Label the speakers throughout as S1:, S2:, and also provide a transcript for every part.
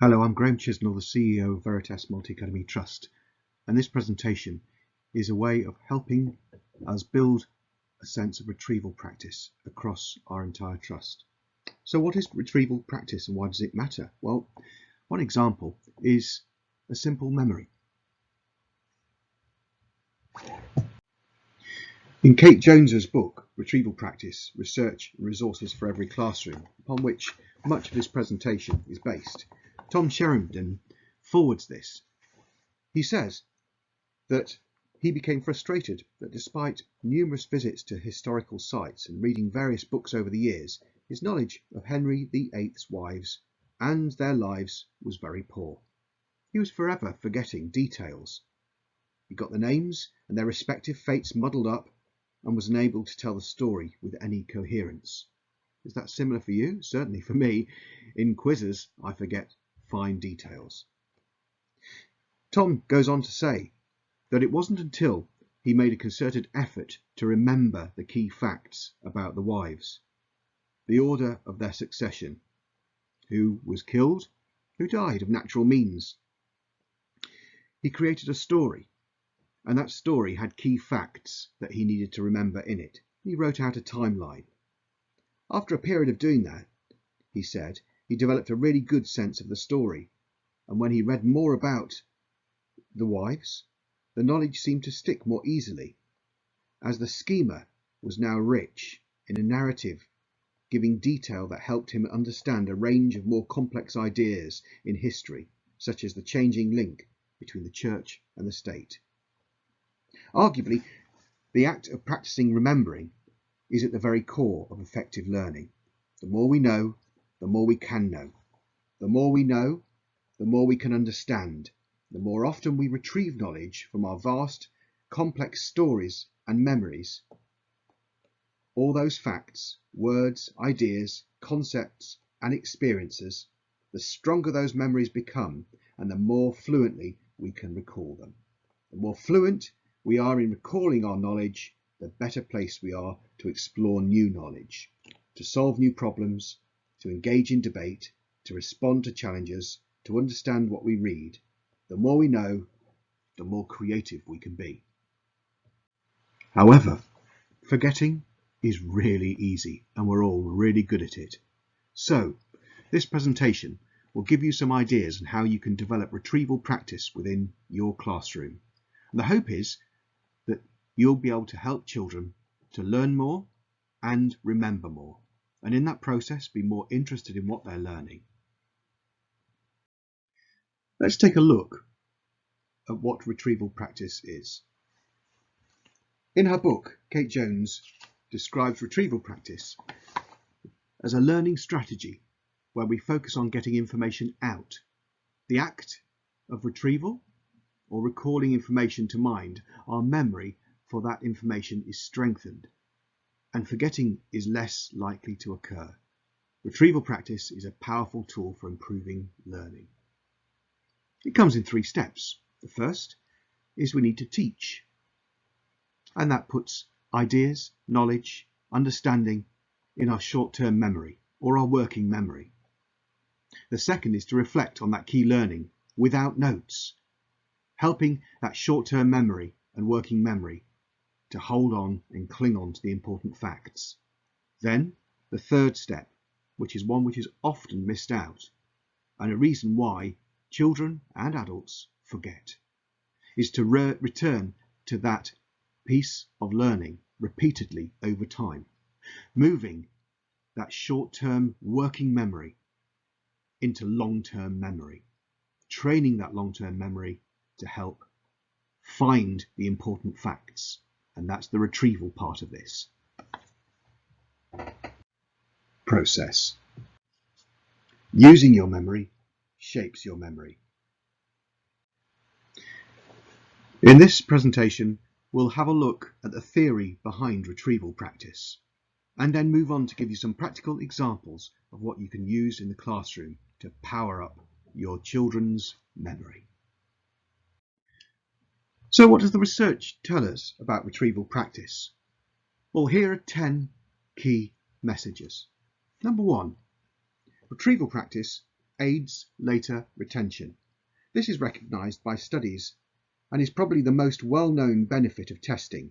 S1: Hello, I'm Graham Chisnell, the CEO of Veritas Multi-Academy Trust, and this presentation is a way of helping us build a sense of retrieval practice across our entire trust. So what is retrieval practice and why does it matter? Well, one example is a simple memory. In Kate Jones's book, Retrieval Practice, Research and Resources for Every Classroom, upon which much of this presentation is based, Tom Sheridan forwards this. He says that he became frustrated that despite numerous visits to historical sites and reading various books over the years, his knowledge of Henry VIII's wives and their lives was very poor. He was forever forgetting details. He got the names and their respective fates muddled up and was unable to tell the story with any coherence. Is that similar for you? Certainly for me. In quizzes, I forget fine details. Tom goes on to say that it wasn't until he made a concerted effort to remember the key facts about the wives, the order of their succession, who was killed, who died of natural means. He created a story, and that story had key facts that he needed to remember in it. He wrote out a timeline. After a period of doing that, he said, he developed a really good sense of the story, and when he read more about the wives, the knowledge seemed to stick more easily, as the schema was now rich in a narrative giving detail that helped him understand a range of more complex ideas in history, such as the changing link between the church and the state. Arguably, the act of practicing remembering is at the very core of effective learning. The more we know, the more we can know. The more we know, the more we can understand. The more often we retrieve knowledge from our vast, complex stories and memories, all those facts, words, ideas, concepts, and experiences, the stronger those memories become and the more fluently we can recall them. The more fluent we are in recalling our knowledge, the better place we are to explore new knowledge, to solve new problems, to engage in debate, to respond to challenges, to understand what we read. The more we know, the more creative we can be. However, forgetting is really easy and we're all really good at it. So, this presentation will give you some ideas on how you can develop retrieval practice within your classroom. And the hope is that you'll be able to help children to learn more and remember more, and in that process be more interested in what they're learning. Let's take a look at what retrieval practice is. In her book, Kate Jones describes retrieval practice as a learning strategy where we focus on getting information out. The act of retrieval or recalling information to mind, our memory for that information is strengthened and forgetting is less likely to occur. Retrieval practice is a powerful tool for improving learning. It comes in 3 steps. The first is we need to teach, and that puts ideas, knowledge, understanding in our short-term memory or our working memory. The second is to reflect on that key learning without notes, helping that short-term memory and working memory to hold on and cling on to the important facts. Then the third step, which is one which is often missed out, and a reason why children and adults forget, is to return to that piece of learning repeatedly over time, moving that short-term working memory into long-term memory, training that long-term memory to help find the important facts, and that's the retrieval part of this process. Using your memory shapes your memory. In this presentation, we'll have a look at the theory behind retrieval practice, and then move on to give you some practical examples of what you can use in the classroom to power up your children's memory. So what does the research tell us about retrieval practice? Well, here are 10 key messages. Number 1, retrieval practice aids later retention. This is recognised by studies and is probably the most well-known benefit of testing.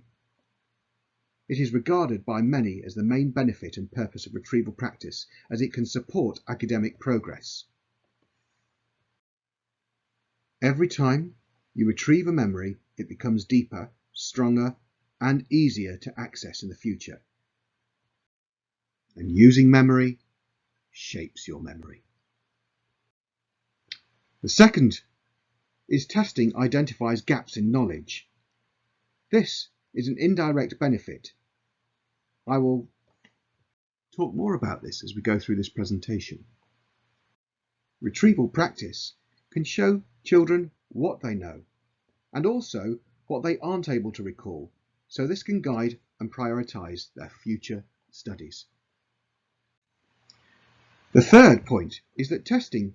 S1: It is regarded by many as the main benefit and purpose of retrieval practice, as it can support academic progress. Every time you retrieve a memory, it becomes deeper, stronger, and easier to access in the future. And using memory shapes your memory. The second is testing identifies gaps in knowledge. This is an indirect benefit. I will talk more about this as we go through this presentation. Retrieval practice can show children what they know and also what they aren't able to recall, so this can guide and prioritise their future studies. The third point is that testing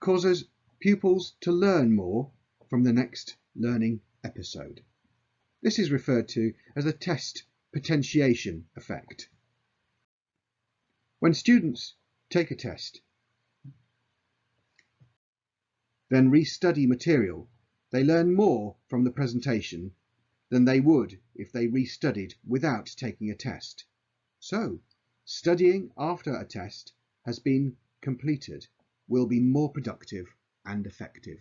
S1: causes pupils to learn more from the next learning episode. This is referred to as the test potentiation effect. When students take a test, then restudy material, they learn more from the presentation than they would if they restudied without taking a test. So, studying after a test has been completed will be more productive and effective.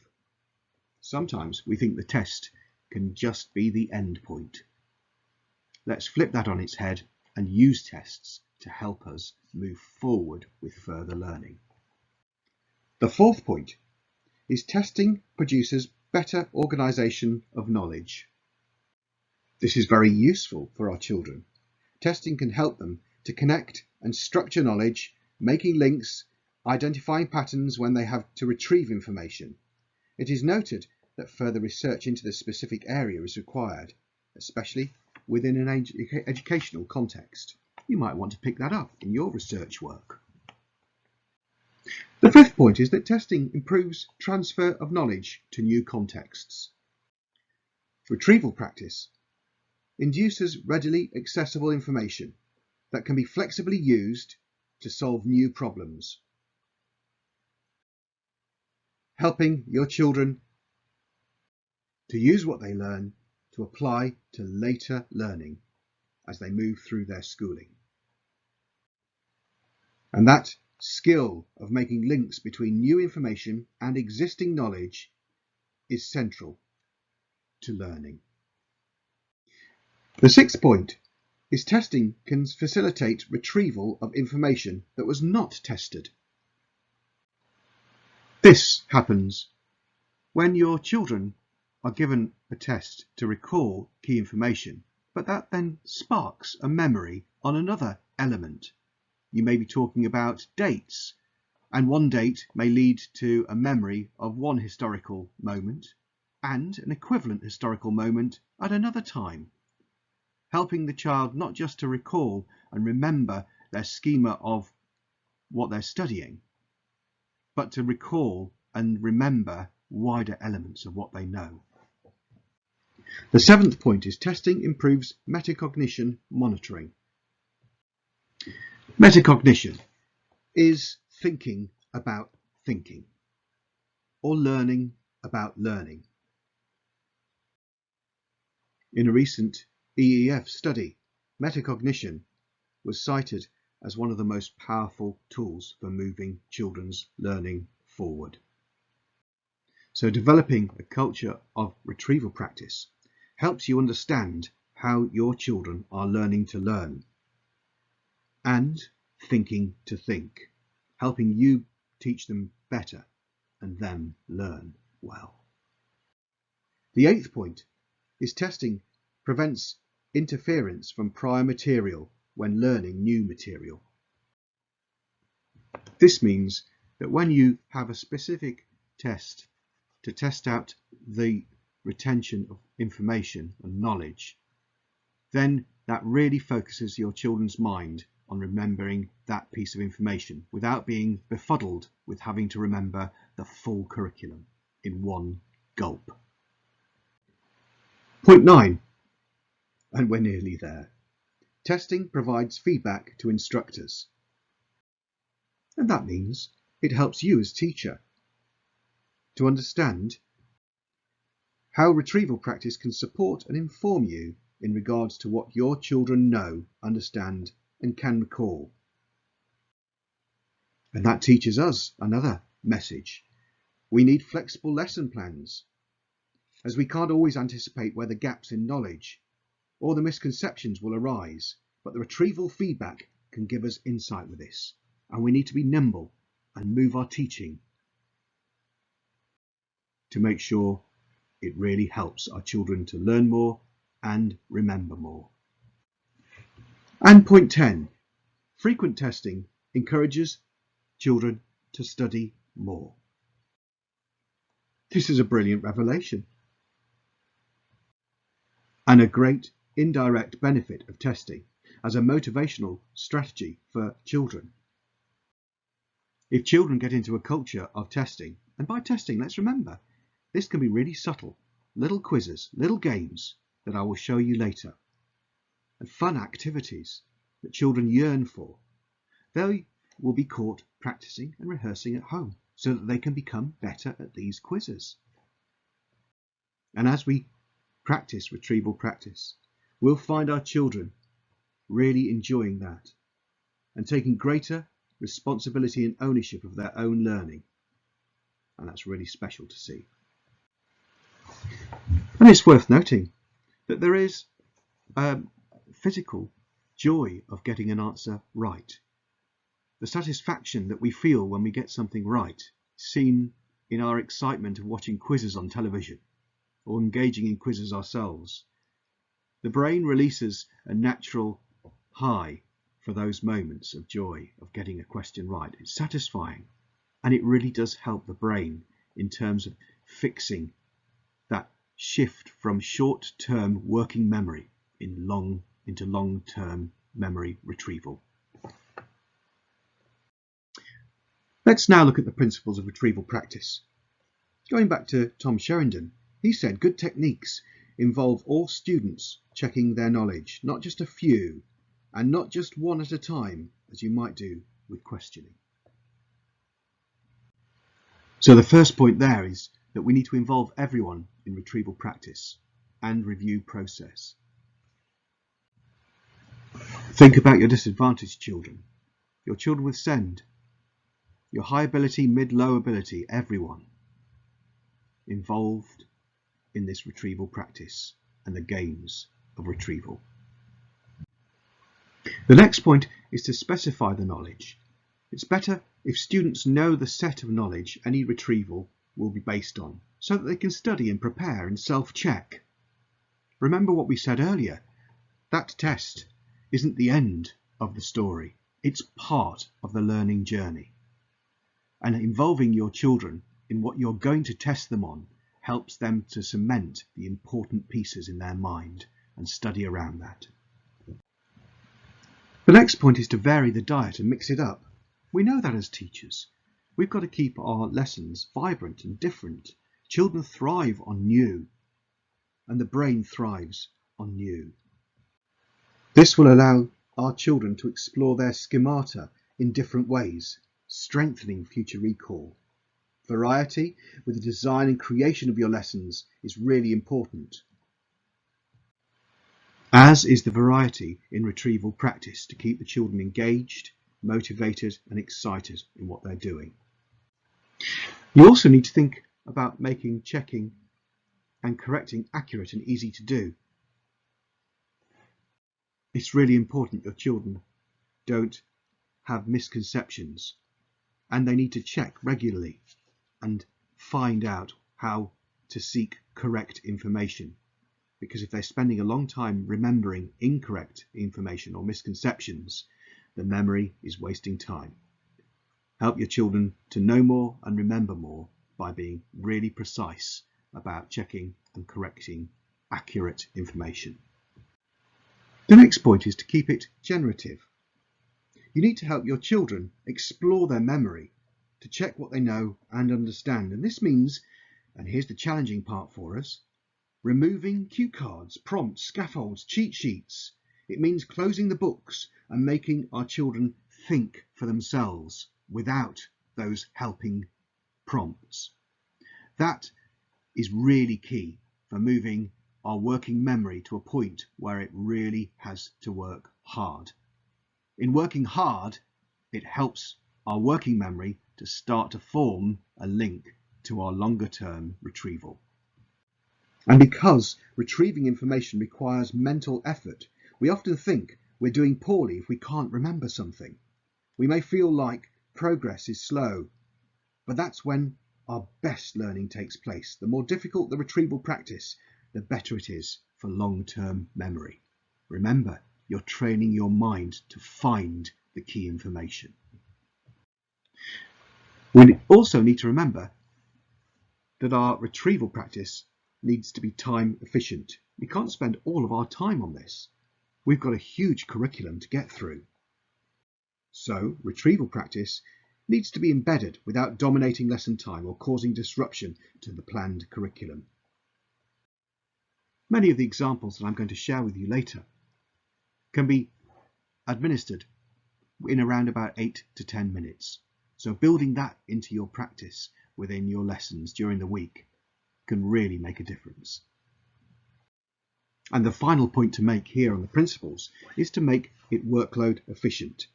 S1: Sometimes we think the test can just be the end point. Let's flip that on its head and use tests to help us move forward with further learning. The fourth point is testing produces better organisation of knowledge. This is very useful for our children. Testing can help them to connect and structure knowledge, making links, identifying patterns when they have to retrieve information. It is noted that further research into this specific area is required, especially within an educational context. You might want to pick that up in your research work. The fifth point is that testing improves transfer of knowledge to new contexts. Retrieval practice induces readily accessible information that can be flexibly used to solve new problems, helping your children to use what they learn to apply to later learning as they move through their schooling. And that skill of making links between new information and existing knowledge is central to learning. The sixth point is testing can facilitate retrieval of information that was not tested. This happens when your children are given a test to recall key information, but that then sparks a memory on another element. You may be talking about dates, and one date may lead to a memory of one historical moment and an equivalent historical moment at another time, helping the child not just to recall and remember their schema of what they're studying, but to recall and remember wider elements of what they know. The seventh point is testing improves metacognition monitoring. Metacognition is thinking about thinking, or learning about learning. In a recent EEF study, metacognition was cited as one of the most powerful tools for moving children's learning forward. So developing a culture of retrieval practice helps you understand how your children are learning to learn and thinking to think, helping you teach them better and them learn well. The eighth point is testing prevents interference from prior material when learning new material. This means that when you have a specific test to test out the retention of information and knowledge, then that really focuses your children's mind on remembering that piece of information without being befuddled with having to remember the full curriculum in one gulp. Point 9, and we're nearly there. Testing provides feedback to instructors. And that means It helps you as teacher to understand how retrieval practice can support and inform you in regards to what your children know, understand, and can recall. And that teaches us another message. We need flexible lesson plans, as we can't always anticipate where the gaps in knowledge or the misconceptions will arise, but the retrieval feedback can give us insight with this, and we need to be nimble and move our teaching to make sure it really helps our children to learn more and remember more. And point 10, frequent testing encourages children to study more. This is a brilliant revelation and a great indirect benefit of testing as a motivational strategy for children. If children get into a culture of testing, and by testing, let's remember, this can be really subtle, little quizzes, little games that I will show you later, and fun activities that children yearn for. They will be caught practicing and rehearsing at home so that they can become better at these quizzes. And as we practice retrieval practice, we'll find our children really enjoying that and taking greater responsibility and ownership of their own learning. And that's really special to see. And it's worth noting that there is a physical joy of getting an answer right. The satisfaction that we feel when we get something right, seen in our excitement of watching quizzes on television or engaging in quizzes ourselves. The brain releases a natural high for those moments of joy of getting a question right. It's satisfying, and it really does help the brain in terms of fixing that shift from short-term working memory into long-term memory retrieval. Let's now look at the principles of retrieval practice. Going back to Tom Sheridan, he said good techniques involve all students checking their knowledge, not just a few, and not just one at a time, as you might do with questioning. So the first point there is that we need to involve everyone in retrieval practice and review process. Think about your disadvantaged children, your children with SEND, your high ability, mid-low ability, everyone involved in this retrieval practice and the games of retrieval. The next point is to specify the knowledge. It's better if students know the set of knowledge any retrieval will be based on, so that they can study and prepare and self-check. Remember what we said earlier, that test isn't the end of the story, it's part of the learning journey. And involving your children in what you're going to test them on helps them to cement the important pieces in their mind and study around that. The next point is to vary the diet and mix it up. We know that as teachers. We've got to keep our lessons vibrant and different. Children thrive on new, and the brain thrives on new. This will allow our children to explore their schemata in different ways, strengthening future recall. Variety with the design and creation of your lessons is really important, as is the variety in retrieval practice to keep the children engaged, motivated and excited in what they're doing. You also need to think about making checking and correcting accurate and easy to do. It's really important your children don't have misconceptions, and they need to check regularly and find out how to seek correct information. Because if they're spending a long time remembering incorrect information or misconceptions, the memory is wasting time. Help your children to know more and remember more by being really precise about checking and correcting accurate information. The next point is to keep it generative. You need to help your children explore their memory to check what they know and understand. And this means, and here's the challenging part for us, removing cue cards, prompts, scaffolds, cheat sheets. It means closing the books and making our children think for themselves without those helping prompts. That is really key for moving our working memory to a point where it really has to work hard. In working hard, it helps our working memory to start to form a link to our longer term retrieval. And because retrieving information requires mental effort, we often think we're doing poorly if we can't remember something. We may feel like progress is slow, but that's when our best learning takes place. The more difficult the retrieval practice, the better it is for long-term memory. Remember, you're training your mind to find the key information. We also need to remember that our retrieval practice needs to be time efficient. We can't spend all of our time on this. We've got a huge curriculum to get through. So retrieval practice needs to be embedded without dominating lesson time or causing disruption to the planned curriculum. Many of the examples that I'm going to share with you later can be administered in around about 8 to 10 minutes. So building that into your practice within your lessons during the week can really make a difference. And the final point to make here on the principles is to make it workload efficient.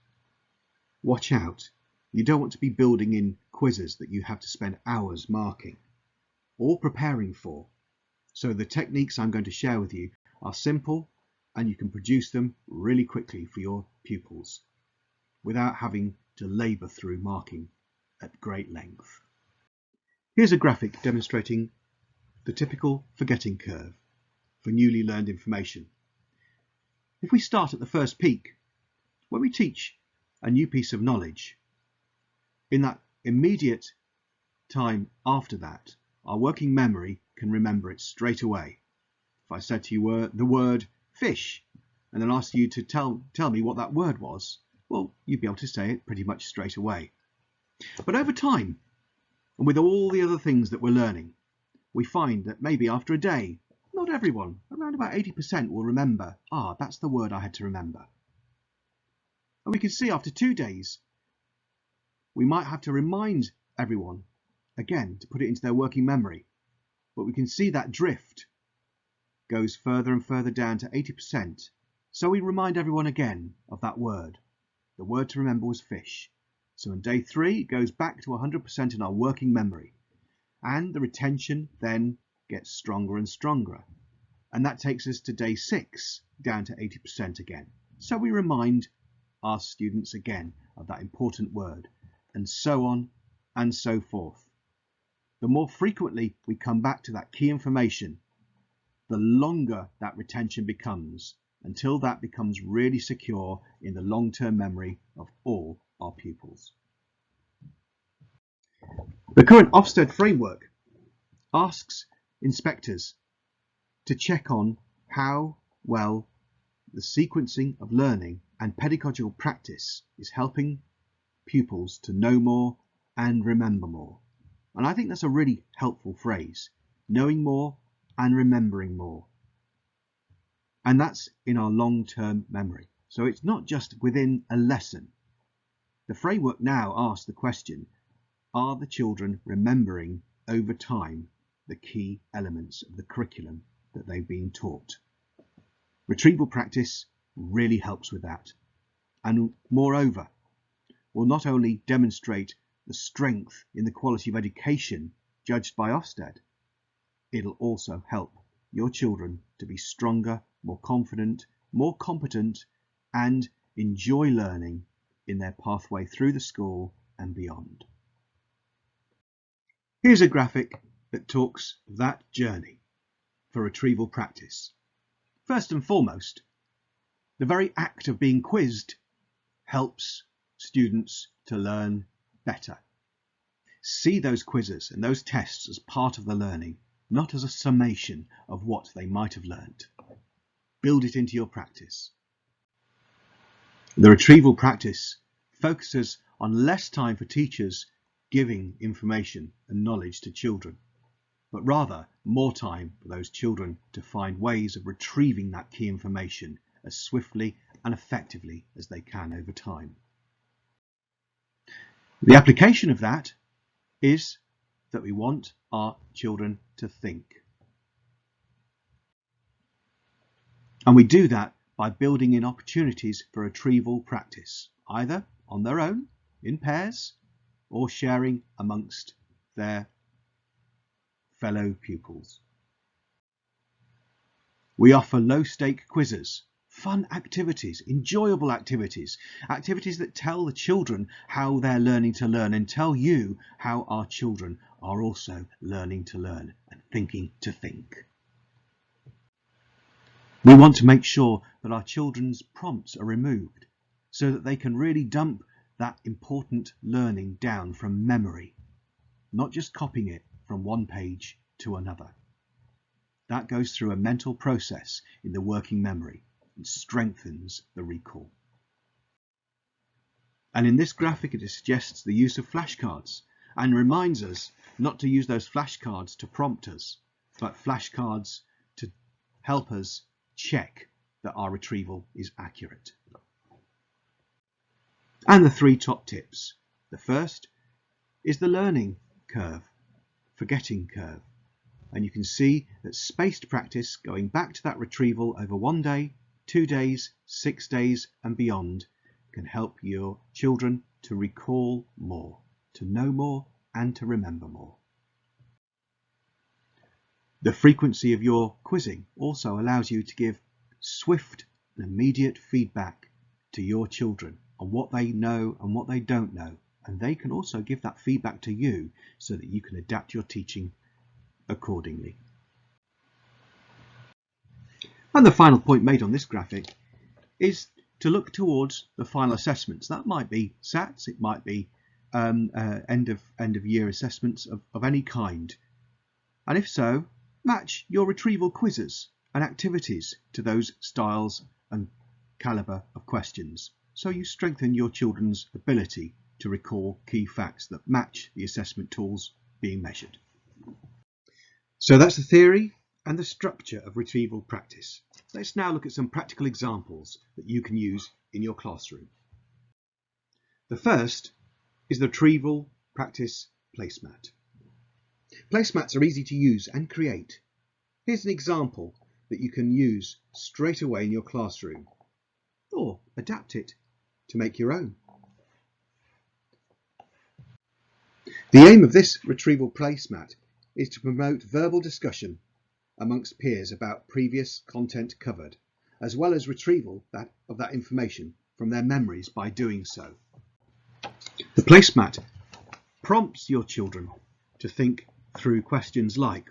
S1: Watch out. You don't want to be building in quizzes that you have to spend hours marking or preparing for. So the techniques I'm going to share with you are simple and you can produce them really quickly for your pupils without having to labour through marking at great length. Here's a graphic demonstrating the typical forgetting curve for newly learned information. If we start at the first peak, when we teach a new piece of knowledge, in that immediate time after that, our working memory can remember it straight away. If I said to you the word fish and then asked you to tell me what that word was, well, you'd be able to say it pretty much straight away. But over time, and with all the other things that we're learning, we find that maybe after a day, not everyone, around about 80% will remember, that's the word I had to remember. And we can see after 2 days, we might have to remind everyone again to put it into their working memory. But we can see that drift goes further and further down to 80%. So we remind everyone again of that word. The word to remember was fish. So on day 3, it goes back to 100% in our working memory. And the retention then gets stronger and stronger. And that takes us to day 6, down to 80% again. So we remind our students again of that important word, and so on and so forth. The more frequently we come back to that key information, the longer that retention becomes, until that becomes really secure in the long-term memory of all our pupils. The current Ofsted framework asks inspectors to check on how well the sequencing of learning and pedagogical practice is helping pupils to know more and remember more. And I think that's a really helpful phrase, knowing more and remembering more. And that's in our long-term memory. So it's not just within a lesson. The framework now asks the question, are the children remembering over time the key elements of the curriculum that they've been taught? Retrieval practice really helps with that. And moreover, will not only demonstrate the strength in the quality of education judged by Ofsted, it'll also help your children to be stronger, more confident, more competent, and enjoy learning in their pathway through the school and beyond. Here's a graphic that talks of that journey for retrieval practice. First and foremost, the very act of being quizzed helps students to learn better. See those quizzes and those tests as part of the learning, not as a summation of what they might have learned. Build it into your practice. The retrieval practice focuses on less time for teachers giving information and knowledge to children, but rather more time for those children to find ways of retrieving that key information as swiftly and effectively as they can over time. The application of that is that we want our children to think. And we do that by building in opportunities for retrieval practice, either on their own, in pairs, or sharing amongst their fellow pupils. We offer low-stake quizzes, fun activities, enjoyable activities, activities that tell the children how they're learning to learn and tell you how our children are also learning to learn and thinking to think. We want to make sure that our children's prompts are removed so that they can really dump that important learning down from memory, not just copying it from one page to another. That goes through a mental process in the working memory and strengthens the recall. And in this graphic, it suggests the use of flashcards and reminds us not to use those flashcards to prompt us, but flashcards to help us check that our retrieval is accurate. And the three top tips. The first is the learning curve, forgetting curve. And you can see that spaced practice going back to that retrieval over 1 day, 2 days, 6 days and beyond can help your children to recall more, to know more and to remember more. The frequency of your quizzing also allows you to give swift and immediate feedback to your children on what they know and what they don't know. And they can also give that feedback to you so that you can adapt your teaching accordingly. And the final point made on this graphic is to look towards the final assessments. That might be SATs, it might be end of year assessments of any kind. And if so, match your retrieval quizzes and activities to those styles and calibre of questions, so you strengthen your children's ability to recall key facts that match the assessment tools being measured. So that's the theory and the structure of retrieval practice. Let's now look at some practical examples that you can use in your classroom. The first is the Retrieval Practice placemat. Placemats are easy to use and create. Here's an example that you can use straight away in your classroom, or adapt it to make your own. The aim of this retrieval placemat is to promote verbal discussion amongst peers about previous content covered, as well as retrieval of that information from their memories by doing so. The placemat prompts your children to think through questions like,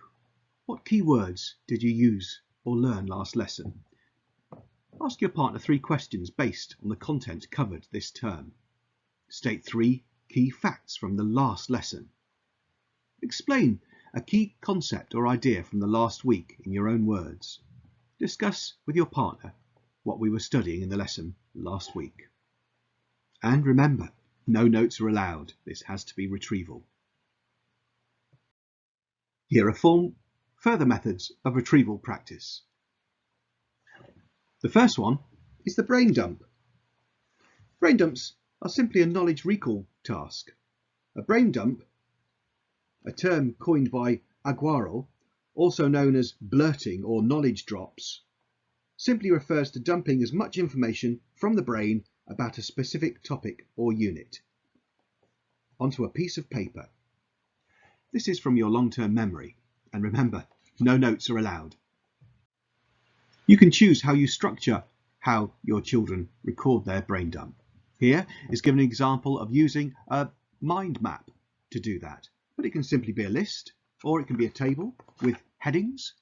S1: what key words did you use or learn last lesson? Ask your partner 3 questions based on the content covered this term. State 3 key facts from the last lesson. Explain a key concept or idea from the last week in your own words. Discuss with your partner what we were studying in the lesson last week. And remember, no notes are allowed. This has to be retrieval. Here are further methods of retrieval practice. The first one is the brain dump. Brain dumps are simply a knowledge recall task. A brain dump, a term coined by Aguarel, also known as blurting or knowledge drops, simply refers to dumping as much information from the brain about a specific topic or unit onto a piece of paper. This is from your long-term memory, and remember, no notes are allowed. You can choose how you structure how your children record their brain dump. Here is given an example of using a mind map to do that, but it can simply be a list, or it can be a table with headings.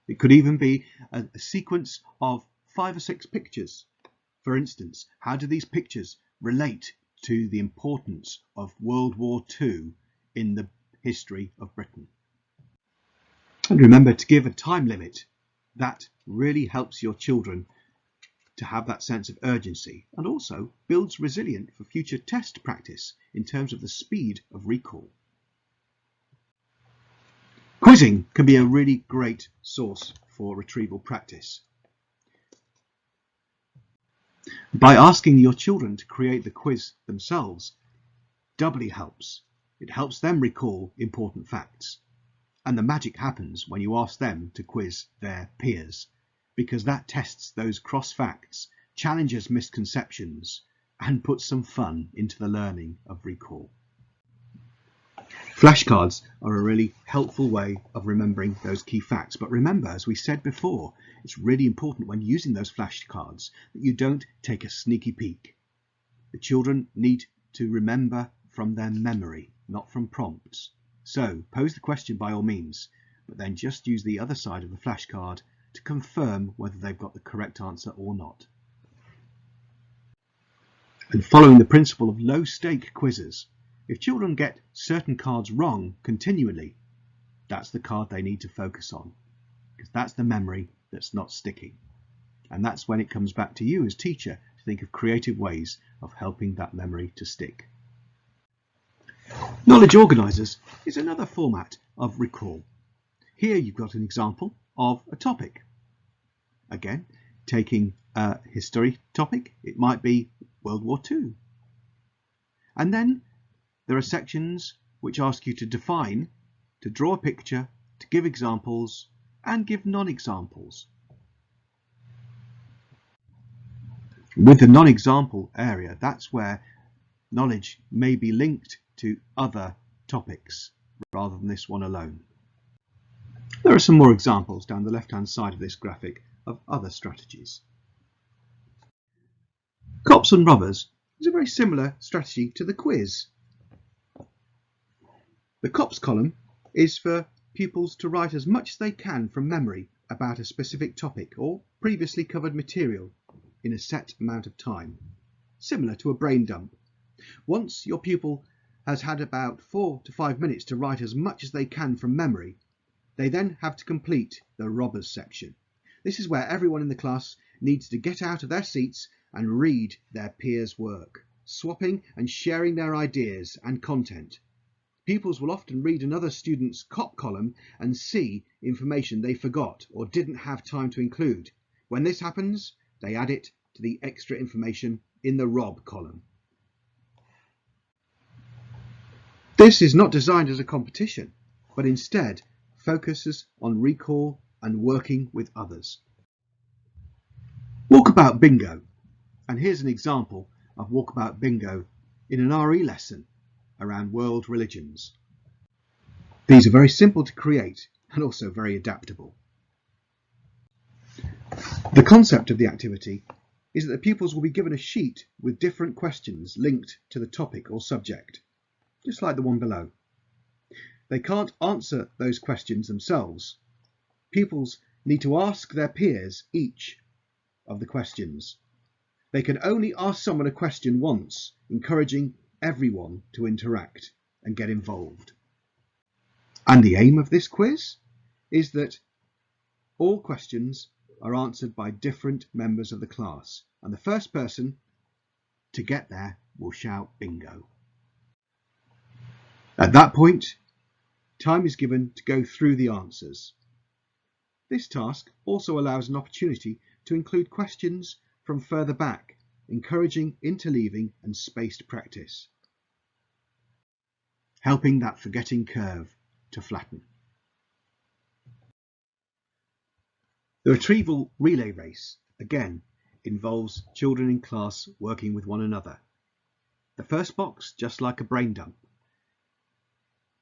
S1: It could even be a sequence of 5 or 6 pictures. For instance, how do these pictures relate to the importance of World War II in the history of Britain? And remember to give a time limit. That really helps your children to have that sense of urgency, and also builds resilience for future test practice in terms of the speed of recall. Quizzing can be a really great source for retrieval practice. By asking your children to create the quiz themselves doubly helps. It helps them recall important facts. And the magic happens when you ask them to quiz their peers, because that tests those cross facts, challenges misconceptions, and puts some fun into the learning of recall. Flashcards are a really helpful way of remembering those key facts. But remember, as we said before, it's really important when using those flashcards that you don't take a sneaky peek. The children need to remember from their memory, not from prompts. So pose the question by all means, but then just use the other side of the flashcard to confirm whether they've got the correct answer or not. And following the principle of low-stake quizzes, if children get certain cards wrong continually, that's the card they need to focus on, because that's the memory that's not sticking. And that's when it comes back to you as teacher to think of creative ways of helping that memory to stick. Knowledge organisers is another format of recall. Here you've got an example of a topic. Again, taking a history topic, it might be World War II. And then there are sections which ask you to define, to draw a picture, to give examples, and give non-examples. With the non-example area, that's where knowledge may be linked to other topics rather than this one alone. There are some more examples down the left-hand side of this graphic of other strategies. Cops and robbers is a very similar strategy to the quiz. The cops column is for pupils to write as much as they can from memory about a specific topic or previously covered material in a set amount of time, similar to a brain dump. Once your pupil has had about 4 to 5 minutes to write as much as they can from memory, they then have to complete the robbers section. This is where everyone in the class needs to get out of their seats and read their peers' work, swapping and sharing their ideas and content. Pupils will often read another student's cop column and see information they forgot or didn't have time to include. When this happens, they add it to the extra information in the rob column. This is not designed as a competition, but instead focuses on recall and working with others. Walkabout bingo. And here's an example of walkabout bingo in an RE lesson around world religions. These are very simple to create and also very adaptable. The concept of the activity is that the pupils will be given a sheet with different questions linked to the topic or subject, just like the one below. They can't answer those questions themselves. Pupils need to ask their peers each of the questions. They can only ask someone a question once, encouraging everyone to interact and get involved. And the aim of this quiz is that all questions are answered by different members of the class, and the first person to get there will shout bingo. At that point, time is given to go through the answers. This task also allows an opportunity to include questions from further back, encouraging interleaving and spaced practice, helping that forgetting curve to flatten. The retrieval relay race, again, involves children in class working with one another. The first box, just like a brain dump,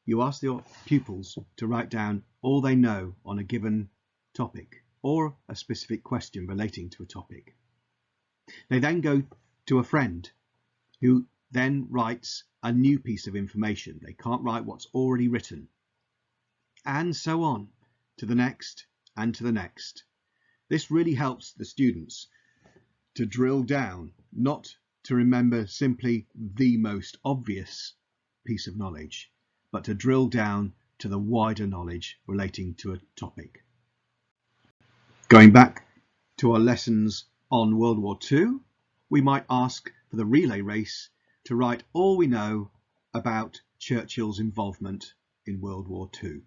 S1: you ask your pupils to write down all they know on a given topic or a specific question relating to a topic. They then go to a friend who then writes a new piece of information. They can't write what's already written. And so on to the next and to the next. This really helps the students to drill down, not to remember simply the most obvious piece of knowledge, but to drill down to the wider knowledge relating to a topic. Going back to our lessons on World War II, we might ask for the relay race to write all we know about Churchill's involvement in World War II.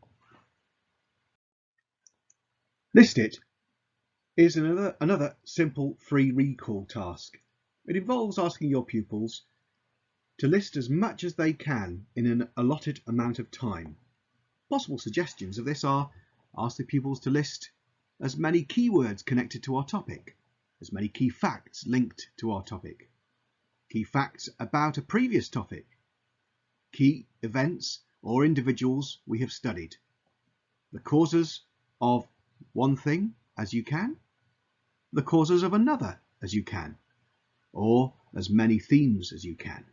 S1: List It is another simple free recall task It involves asking your pupils to list as much as they can in an allotted amount of time. Possible suggestions of this are: ask the pupils to list as many keywords connected to our topic, as many key facts linked to our topic, key facts about a previous topic, key events or individuals we have studied, the causes of one thing as you can, the causes of another as you can, or as many themes as you can.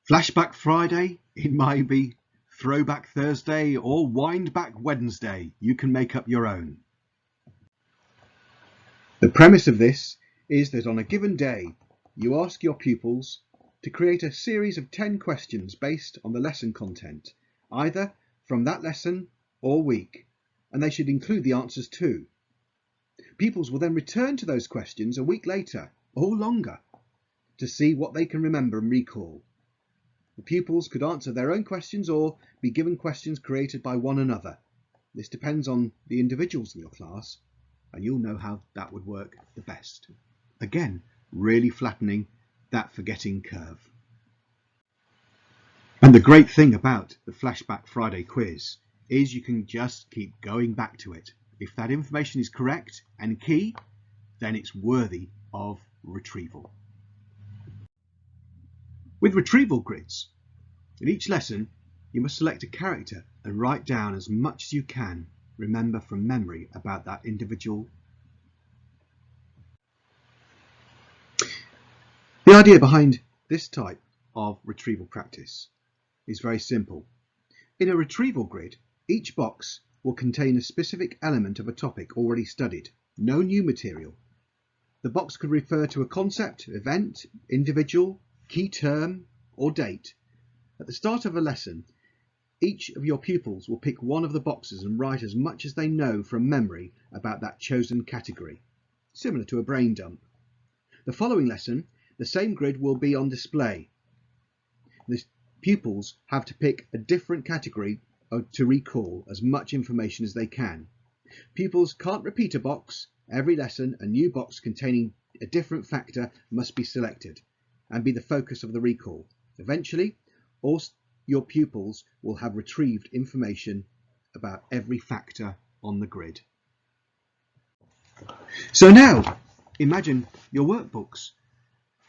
S1: Flashback Friday, it might be Throwback Thursday or Windback Wednesday. You can make up your own. The premise of this is that on a given day, you ask your pupils to create a series of 10 questions based on the lesson content, either from that lesson or week, and they should include the answers too. Pupils will then return to those questions a week later or longer to see what they can remember and recall. The pupils could answer their own questions or be given questions created by one another. This depends on the individuals in your class, and you'll know how that would work the best. Again, really flattening that forgetting curve. And the great thing about the Flashback Friday quiz is you can just keep going back to it. If that information is correct and key, then it's worthy of retrieval. With retrieval grids, in each lesson, you must select a character and write down as much as you can remember from memory about that individual. The idea behind this type of retrieval practice is very simple. In a retrieval grid, each box will contain a specific element of a topic already studied, no new material. The box could refer to a concept, event, individual, key term, or date. At the start of a lesson, each of your pupils will pick one of the boxes and write as much as they know from memory about that chosen category, similar to a brain dump. The following lesson, the same grid will be on display. The pupils have to pick a different category to recall as much information as they can. Pupils can't repeat a box. Every lesson, a new box containing a different factor must be selected and be the focus of the recall. Eventually, all your pupils will have retrieved information about every factor on the grid. So now, imagine your workbooks.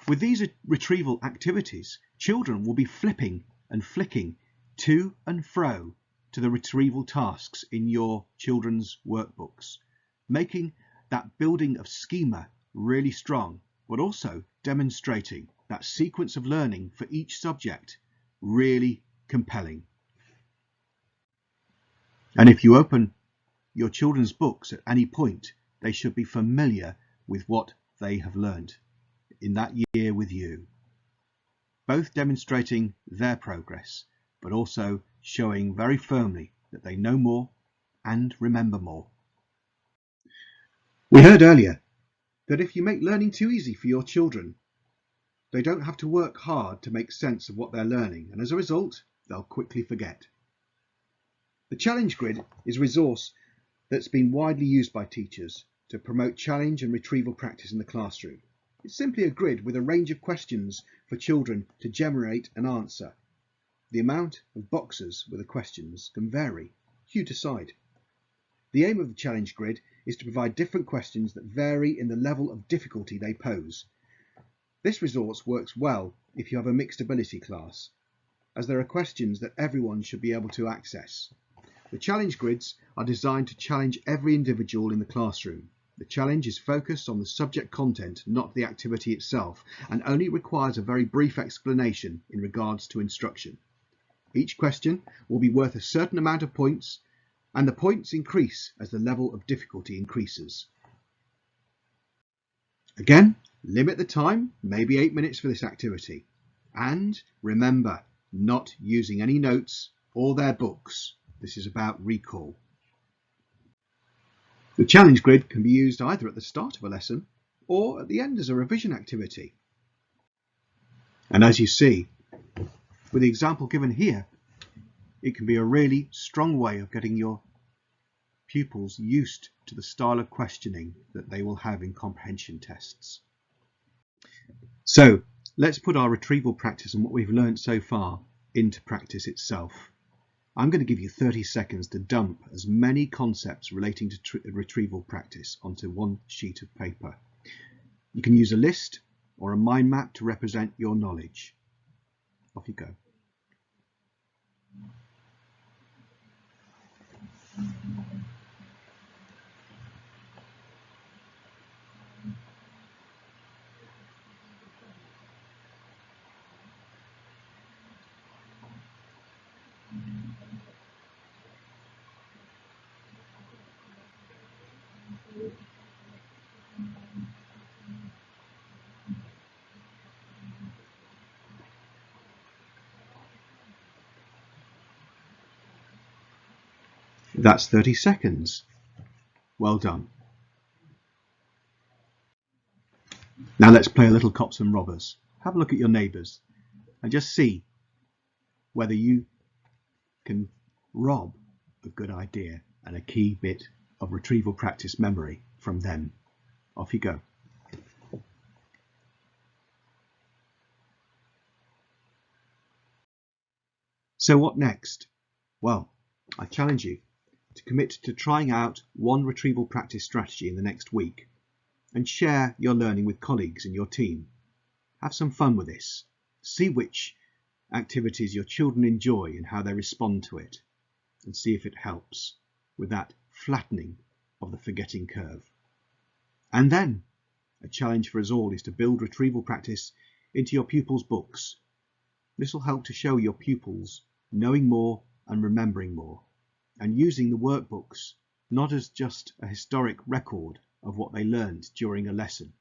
S1: With these retrieval activities, children will be flipping and flicking to and fro to the retrieval tasks in your children's workbooks, making that building of schema really strong, but also demonstrating that sequence of learning for each subject really compelling. And if you open your children's books at any point, they should be familiar with what they have learned in that year with you, both demonstrating their progress, but also showing very firmly that they know more and remember more. We heard earlier that if you make learning too easy for your children, they don't have to work hard to make sense of what they're learning, and as a result, they'll quickly forget. The challenge grid is a resource that's been widely used by teachers to promote challenge and retrieval practice in the classroom. It's simply a grid with a range of questions for children to generate an answer. The amount of boxes with the questions can vary. You decide. The aim of the challenge grid is to provide different questions that vary in the level of difficulty they pose. This resource works well if you have a mixed ability class, as there are questions that everyone should be able to access. The challenge grids are designed to challenge every individual in the classroom. The challenge is focused on the subject content, not the activity itself, and only requires a very brief explanation in regards to instruction. Each question will be worth a certain amount of points, and the points increase as the level of difficulty increases. Again, limit the time, maybe 8 minutes for this activity. And remember, not using any notes or their books. This is about recall. The challenge grid can be used either at the start of a lesson or at the end as a revision activity. And as you see, with the example given here, it can be a really strong way of getting your pupils used to the style of questioning that they will have in comprehension tests. So let's put our retrieval practice and what we've learned so far into practice itself. I'm going to give you 30 seconds to dump as many concepts relating to retrieval practice onto one sheet of paper. You can use a list or a mind map to represent your knowledge. Off you go. That's 30 seconds. Well done. Now let's play a little cops and robbers. Have a look at your neighbours and just see whether you can rob a good idea and a key bit of retrieval practice memory from them. Off you go. So what next? Well, I challenge you to commit to trying out one retrieval practice strategy in the next week and share your learning with colleagues in your team. Have some fun with this. See which activities your children enjoy and how they respond to it, and see if it helps with that flattening of the forgetting curve. And then a challenge for us all is to build retrieval practice into your pupils' books. This will help to show your pupils knowing more and remembering more, and using the workbooks not as just a historic record of what they learned during a lesson,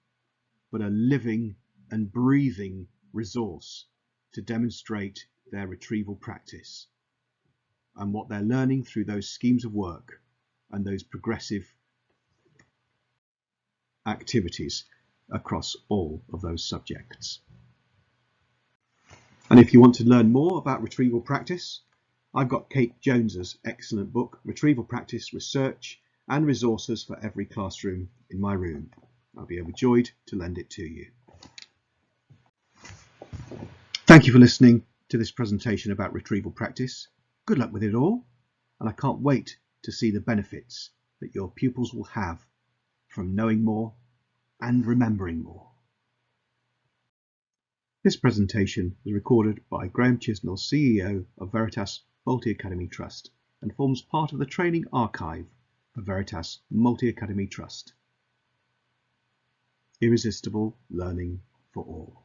S1: but a living and breathing resource to demonstrate their retrieval practice and what they're learning through those schemes of work and those progressive activities across all of those subjects. And if you want to learn more about retrieval practice, I've got Kate Jones's excellent book, Retrieval Practice, Research and Resources for Every Classroom, in my room. I'll be overjoyed to lend it to you. Thank you for listening to this presentation about retrieval practice. Good luck with it all, and I can't wait to see the benefits that your pupils will have from knowing more and remembering more. This presentation was recorded by Graham Chisnell, CEO of Veritas Multi-Academy Trust, and forms part of the training archive of Veritas Multi-Academy Trust. Irresistible learning for all.